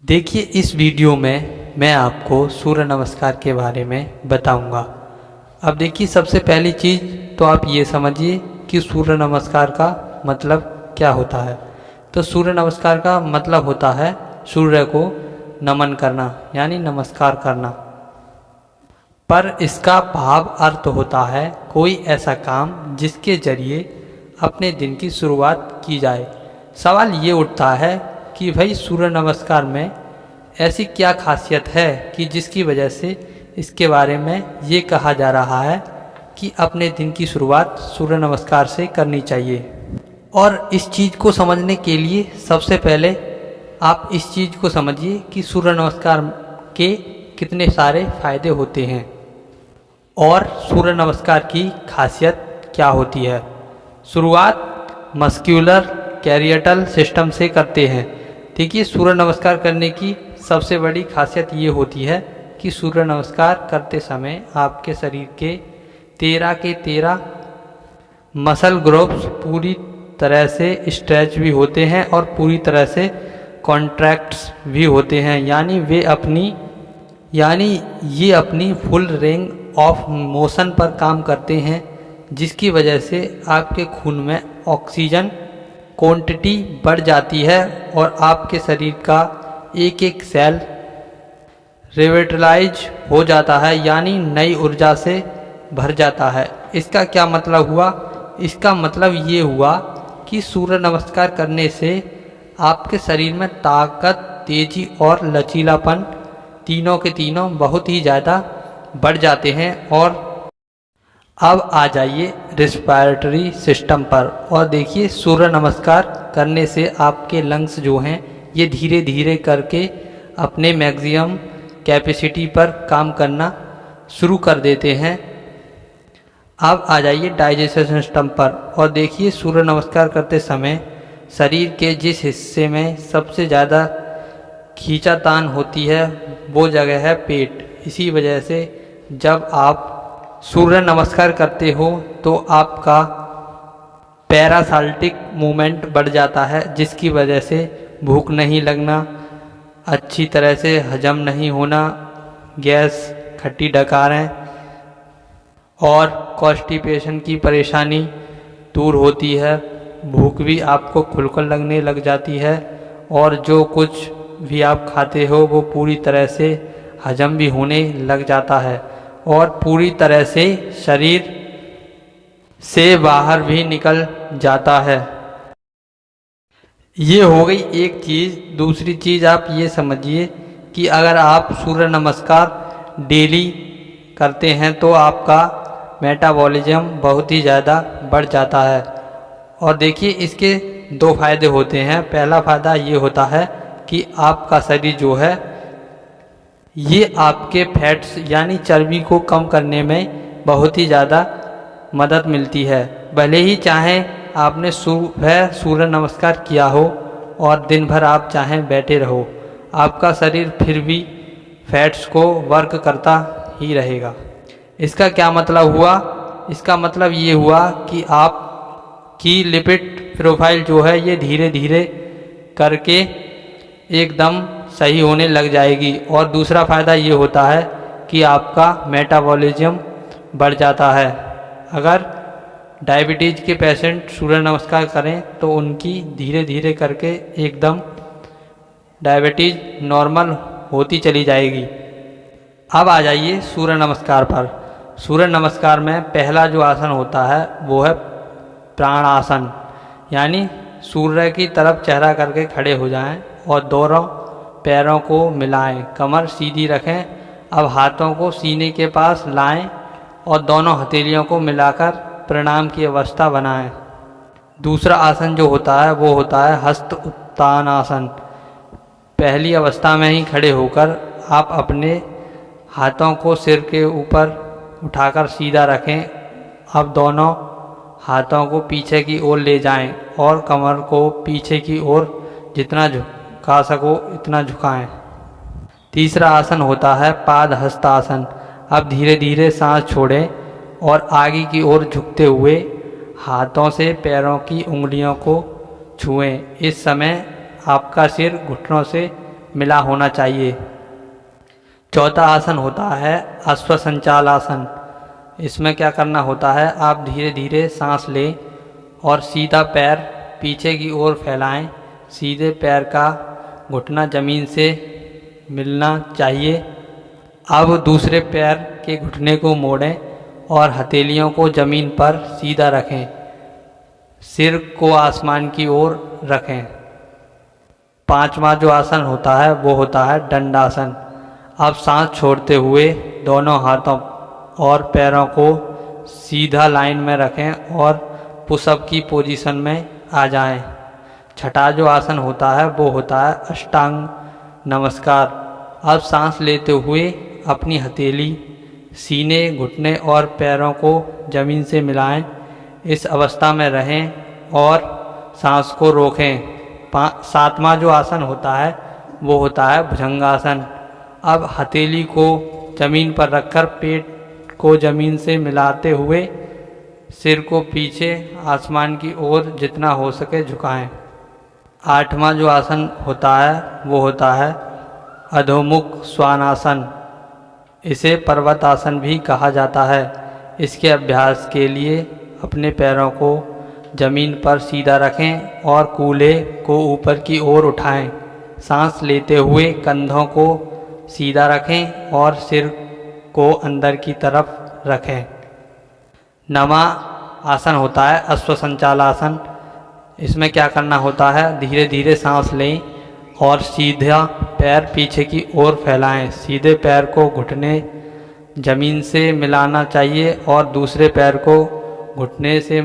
देखिए इस वीडियो में मैं आपको सूर्य नमस्कार के बारे में बताऊंगा। अब देखिए सबसे पहली चीज़ तो आप ये समझिए कि सूर्य नमस्कार का मतलब क्या होता है। तो सूर्य नमस्कार का मतलब होता है सूर्य को नमन करना यानी नमस्कार करना। पर इसका भाव अर्थ होता है कोई ऐसा काम जिसके जरिए अपने दिन की शुरुआत की जाए। सवाल ये उठता है कि भाई सूर्य नमस्कार में ऐसी क्या खासियत है कि जिसकी वजह से इसके बारे में ये कहा जा रहा है कि अपने दिन की शुरुआत सूर्य नमस्कार से करनी चाहिए। और इस चीज़ को समझने के लिए सबसे पहले आप इस चीज़ को समझिए कि सूर्य नमस्कार के कितने सारे फायदे होते हैं और सूर्य नमस्कार की खासियत क्या होती है। शुरुआत मस्क्यूलर कैरिएटल सिस्टम से करते हैं। देखिए सूर्य नमस्कार करने की सबसे बड़ी खासियत ये होती है कि सूर्य नमस्कार करते समय आपके शरीर के 13 के 13 मसल ग्रुप्स पूरी तरह से स्ट्रेच भी होते हैं और पूरी तरह से कॉन्ट्रैक्ट्स भी होते हैं, यानी ये अपनी फुल रेंज ऑफ मोशन पर काम करते हैं, जिसकी वजह से आपके खून में ऑक्सीजन क्वांटिटी बढ़ जाती है और आपके शरीर का एक एक सेल रिविटलाइज हो जाता है यानी नई ऊर्जा से भर जाता है। इसका क्या मतलब हुआ? इसका मतलब ये हुआ कि सूर्य नमस्कार करने से आपके शरीर में ताकत, तेजी और लचीलापन तीनों के तीनों बहुत ही ज़्यादा बढ़ जाते हैं। और अब आ जाइए रेस्पिरेटरी सिस्टम पर और देखिए सूर्य नमस्कार करने से आपके लंग्स जो हैं ये धीरे धीरे करके अपने मैक्सिमम कैपेसिटी पर काम करना शुरू कर देते हैं। अब आ जाइए डाइजेशन सिस्टम पर और देखिए सूर्य नमस्कार करते समय शरीर के जिस हिस्से में सबसे ज़्यादा खींचातान होती है वो जगह है पेट। इसी वजह से जब आप सूर्य नमस्कार करते हो तो आपका पैरासाल्टिक मूवमेंट बढ़ जाता है, जिसकी वजह से भूख नहीं लगना, अच्छी तरह से हजम नहीं होना, गैस, खट्टी डकारें और कॉन्स्टिपेशन की परेशानी दूर होती है। भूख भी आपको खुलकर लगने लग जाती है और जो कुछ भी आप खाते हो वो पूरी तरह से हजम भी होने लग जाता है और पूरी तरह से शरीर से बाहर भी निकल जाता है। ये हो गई एक चीज़। दूसरी चीज़ आप ये समझिए कि अगर आप सूर्य नमस्कार डेली करते हैं तो आपका मेटाबॉलिज्म बहुत ही ज़्यादा बढ़ जाता है। और देखिए इसके दो फायदे होते हैं। पहला फ़ायदा ये होता है कि आपका शरीर जो है ये आपके फैट्स यानी चर्बी को कम करने में बहुत ही ज़्यादा मदद मिलती है। भले ही चाहें आपने सुबह सूर्य नमस्कार किया हो और दिन भर आप चाहें बैठे रहो, आपका शरीर फिर भी फैट्स को वर्क करता ही रहेगा। इसका क्या मतलब हुआ? इसका मतलब ये हुआ कि आपकी लिपिड प्रोफाइल जो है ये धीरे धीरे करके एकदम सही होने लग जाएगी। और दूसरा फ़ायदा ये होता है कि आपका मेटाबॉलिज्म बढ़ जाता है। अगर डायबिटीज़ के पेशेंट सूर्य नमस्कार करें तो उनकी धीरे धीरे करके एकदम डायबिटीज़ नॉर्मल होती चली जाएगी। अब आ जाइए सूर्य नमस्कार पर। सूर्य नमस्कार में पहला जो आसन होता है वो है प्राणासन, यानी सूर्य की तरफ चेहरा करके खड़े हो जाएं और दोनों पैरों को मिलाएं, कमर सीधी रखें। अब हाथों को सीने के पास लाएं और दोनों हथेलियों को मिलाकर प्रणाम की अवस्था बनाएं। दूसरा आसन जो होता है वो होता है हस्त उत्तान आसन। पहली अवस्था में ही खड़े होकर आप अपने हाथों को सिर के ऊपर उठाकर सीधा रखें। अब दोनों हाथों को पीछे की ओर ले जाएं और कमर को पीछे की ओर जितना झुका सको इतना झुकाएं। तीसरा आसन होता है पाद हस्त आसन। अब धीरे धीरे सांस छोड़ें और आगे की ओर झुकते हुए हाथों से पैरों की उंगलियों को छुएं। इस समय आपका सिर घुटनों से मिला होना चाहिए। चौथा आसन होता है अश्वसंचाल आसन। इसमें क्या करना होता है, आप धीरे धीरे सांस लें और सीधा पैर पीछे की ओर फैलाएं। सीधे पैर का घुटना ज़मीन से मिलना चाहिए। अब दूसरे पैर के घुटने को मोड़ें और हथेलियों को ज़मीन पर सीधा रखें। सिर को आसमान की ओर रखें। पांचवा जो आसन होता है वो होता है दंडासन। अब सांस छोड़ते हुए दोनों हाथों और पैरों को सीधा लाइन में रखें और पुशअप की पोजीशन में आ जाएं। छठा जो आसन होता है वो होता है अष्टांग नमस्कार। अब सांस लेते हुए अपनी हथेली, सीने, घुटने और पैरों को ज़मीन से मिलाएं। इस अवस्था में रहें और सांस को रोकें। सातवां जो आसन होता है वो होता है भुजंगासन। अब हथेली को ज़मीन पर रखकर पेट को ज़मीन से मिलाते हुए सिर को पीछे आसमान की ओर जितना हो सके झुकाएं। आठवां जो आसन होता है वो होता है अधोमुख श्वानासन। इसे पर्वत आसन भी कहा जाता है। इसके अभ्यास के लिए अपने पैरों को ज़मीन पर सीधा रखें और कूल्हे को ऊपर की ओर उठाएं। सांस लेते हुए कंधों को सीधा रखें और सिर को अंदर की तरफ रखें। नवा आसन होता है अश्वसंचाल आसन। इसमें क्या करना होता है, धीरे धीरे सांस लें और सीधा पैर पीछे की ओर फैलाएं। सीधे पैर को घुटने ज़मीन से मिलाना चाहिए और दूसरे पैर को घुटने से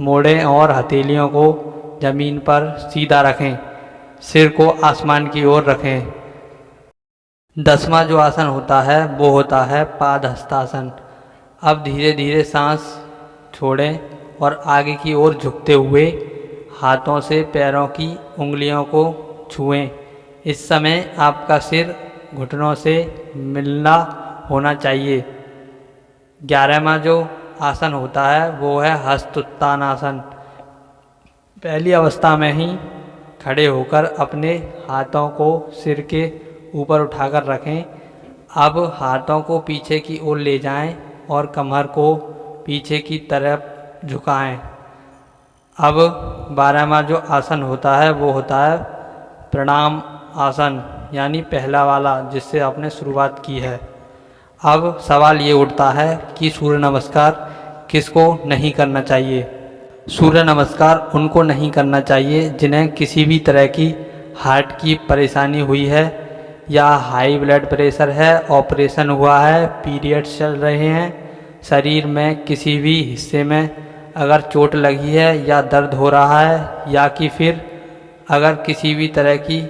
मोड़ें और हथेलियों को ज़मीन पर सीधा रखें। सिर को आसमान की ओर रखें। 10वां जो आसन होता है वो होता है पादहस्तासन। अब धीरे धीरे सांस छोड़ें और आगे की ओर झुकते हुए हाथों से पैरों की उंगलियों को छुएं। इस समय आपका सिर घुटनों से मिलना होना चाहिए। 11वां जो आसन होता है वो है हस्तोत्थानासन। पहली अवस्था में ही खड़े होकर अपने हाथों को सिर के ऊपर उठाकर रखें। अब हाथों को पीछे की ओर ले जाएं और कमर को पीछे की तरफ झुकाएं। अब 12वां जो आसन होता है वो होता है प्रणाम आसन, यानी पहला वाला जिससे आपने शुरुआत की है। अब सवाल ये उठता है कि सूर्य नमस्कार किसको नहीं करना चाहिए। सूर्य नमस्कार उनको नहीं करना चाहिए जिन्हें किसी भी तरह की हार्ट की परेशानी हुई है या हाई ब्लड प्रेशर है, ऑपरेशन हुआ है, पीरियड्स चल रहे हैं, शरीर में किसी भी हिस्से में अगर चोट लगी है या दर्द हो रहा है, या कि फिर अगर किसी भी तरह की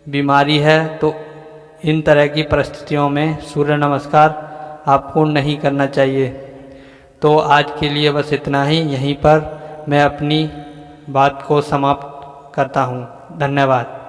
बीमारी है, तो इन तरह की परिस्थितियों में सूर्य नमस्कार आपको नहीं करना चाहिए। तो आज के लिए बस इतना ही। यहीं पर मैं अपनी बात को समाप्त करता हूँ। धन्यवाद।